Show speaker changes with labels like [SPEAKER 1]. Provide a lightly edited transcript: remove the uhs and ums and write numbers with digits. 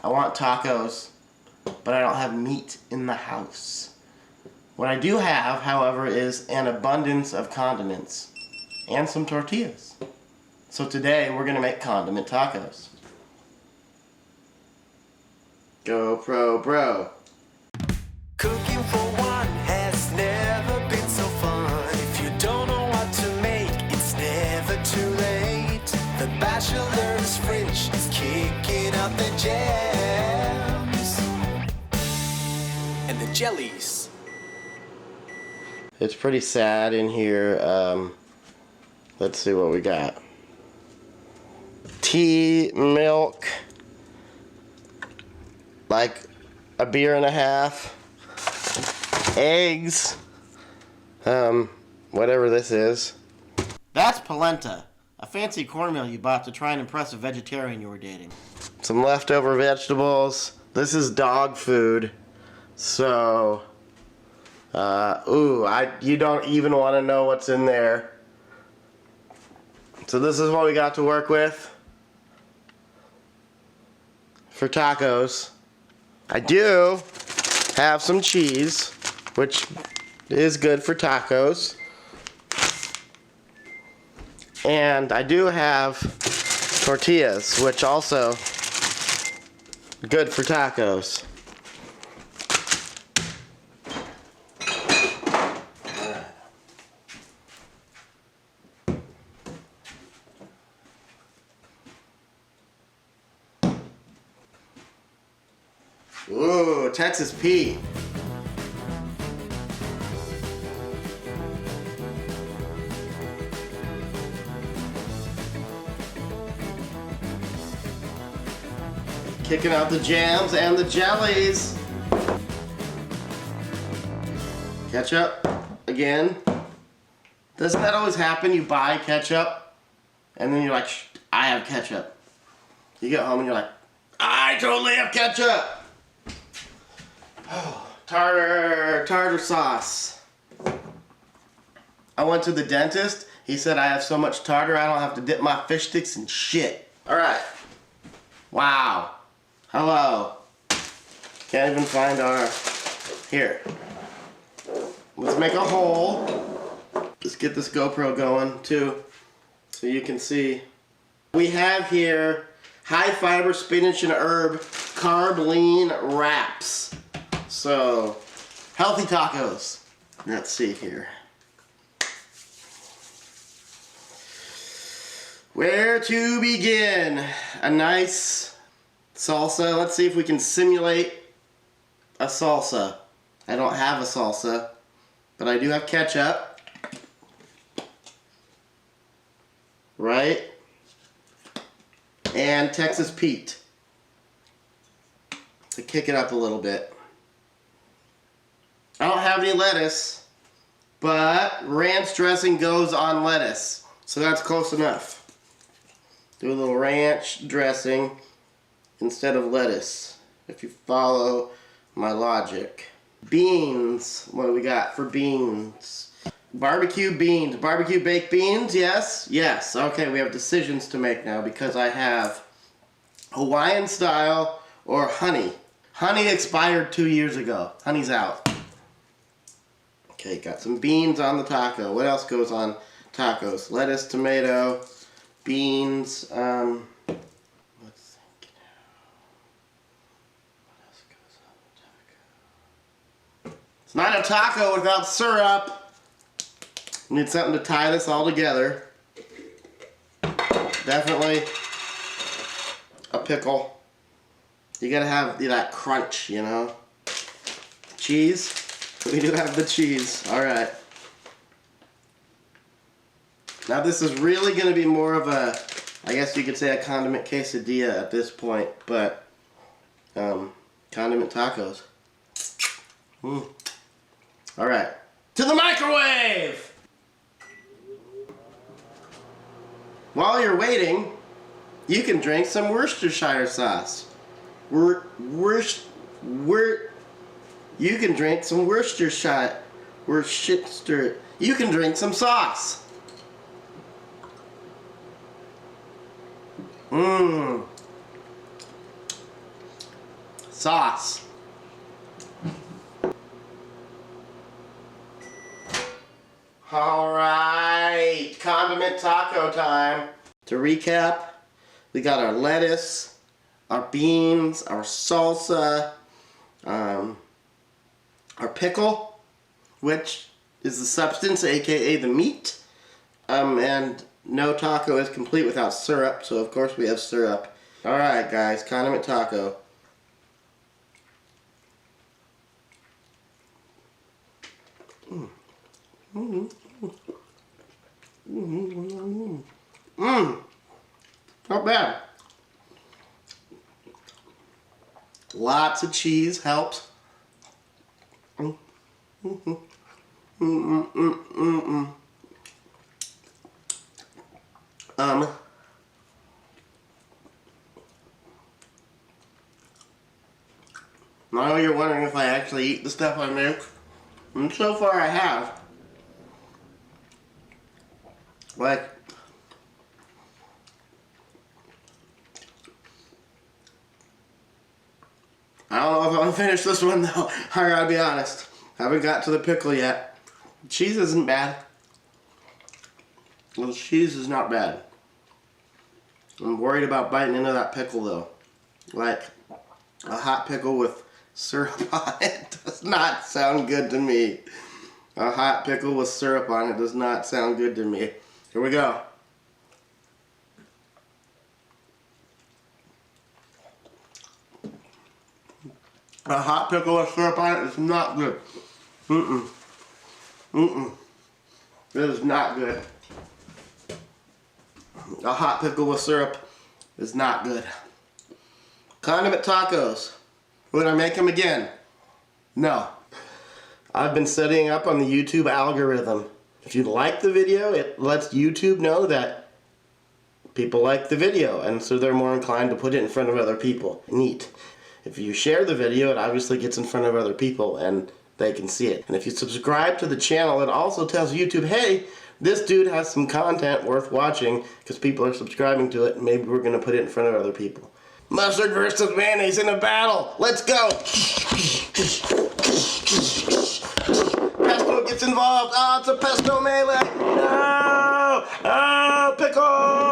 [SPEAKER 1] I want tacos, but I don't have meat in the house. What I do have, however, is an abundance of condiments and some tortillas. So today we're gonna make condiment tacos. GoPro bro.
[SPEAKER 2] Cooking for one has never been so fun. If you don't know what to make, it's never too late. The Bachelor's fridge is kicking out the jams and the jellies.
[SPEAKER 1] It's pretty sad in here. Let's see what we got. Tea, milk, like a beer and a half, eggs, whatever this is. That's polenta, a fancy cornmeal you bought to try and impress a vegetarian you were dating. Some leftover vegetables. This is dog food, so you don't even want to know what's in there. So this is what we got to work with for tacos. I do have some cheese, which is good for tacos. And I do have tortillas, which also good for tacos. Ooh, Texas Pete. Kicking out the jams and the jellies. Ketchup again. Doesn't that always happen? You buy ketchup and then you're like, I have ketchup. You get home and you're like, I totally have ketchup. Oh, tartar sauce. I went to the dentist. He said I have so much tartar I don't have to dip my fish sticks in shit. Alright. Wow. Hello. Can't even find our... Here. Let's make a hole. Let's get this GoPro going too, so you can see. We have here high fiber spinach and herb carb lean wraps. So, healthy tacos. Let's see here. Where to begin? A nice salsa. Let's see if we can simulate a salsa. I don't have a salsa, but I do have ketchup. Right? And Texas Pete. To kick it up a little bit. I don't have any lettuce, but ranch dressing goes on lettuce, so that's close enough. Do a little ranch dressing instead of lettuce, if you follow my logic. Beans, what do we got for beans? Barbecue beans, barbecue baked beans, yes? Yes, okay, we have decisions to make now because I have Hawaiian style or honey. Honey expired 2 years ago, honey's out. Okay, got some beans on the taco. What else goes on tacos? Lettuce, tomato, beans. Let's think now. What else goes on the taco? It's not a taco without syrup. Need something to tie this all together. Definitely a pickle. You gotta have that crunch, you know. Cheese. We do have the cheese. Alright. Now this is really going to be more of a, I guess you could say a condiment quesadilla at this point, but condiment tacos. Alright. To the microwave! While you're waiting, you can drink some Worcestershire sauce. You can drink some Worcestershire. You can drink some sauce. sauce. All right, condiment taco time. To recap, we got our lettuce, our beans, our salsa, our pickle, which is the substance, aka the meat, and no taco is complete without syrup, so of course we have syrup. All right, guys, condiment taco. Not bad. Lots of cheese helps. I know you're wondering if I actually eat the stuff I make, and so far I have. Like, I don't know if I'm gonna finish this one though. I gotta be honest. Haven't got to the pickle yet. Cheese isn't bad. Well, cheese is not bad. I'm worried about biting into that pickle though. Like, a hot pickle with syrup on it does not sound good to me. A hot pickle with syrup on it does not sound good to me. Here we go. A hot pickle with syrup on it is not good. It is not good. A hot pickle with syrup is not good. Condiment tacos. Would I make them again? No. I've been setting up on the YouTube algorithm. If you like the video, it lets YouTube know that people like the video, and so they're more inclined to put it in front of other people. Neat. If you share the video, it obviously gets in front of other people and they can see it. And if you subscribe to the channel, it also tells YouTube, hey, this dude has some content worth watching because people are subscribing to it, and maybe we're going to put it in front of other people. Mustard versus mayonnaise in a battle. Let's go. Pesto gets involved. Oh, it's a pesto melee. No! Oh, pickle!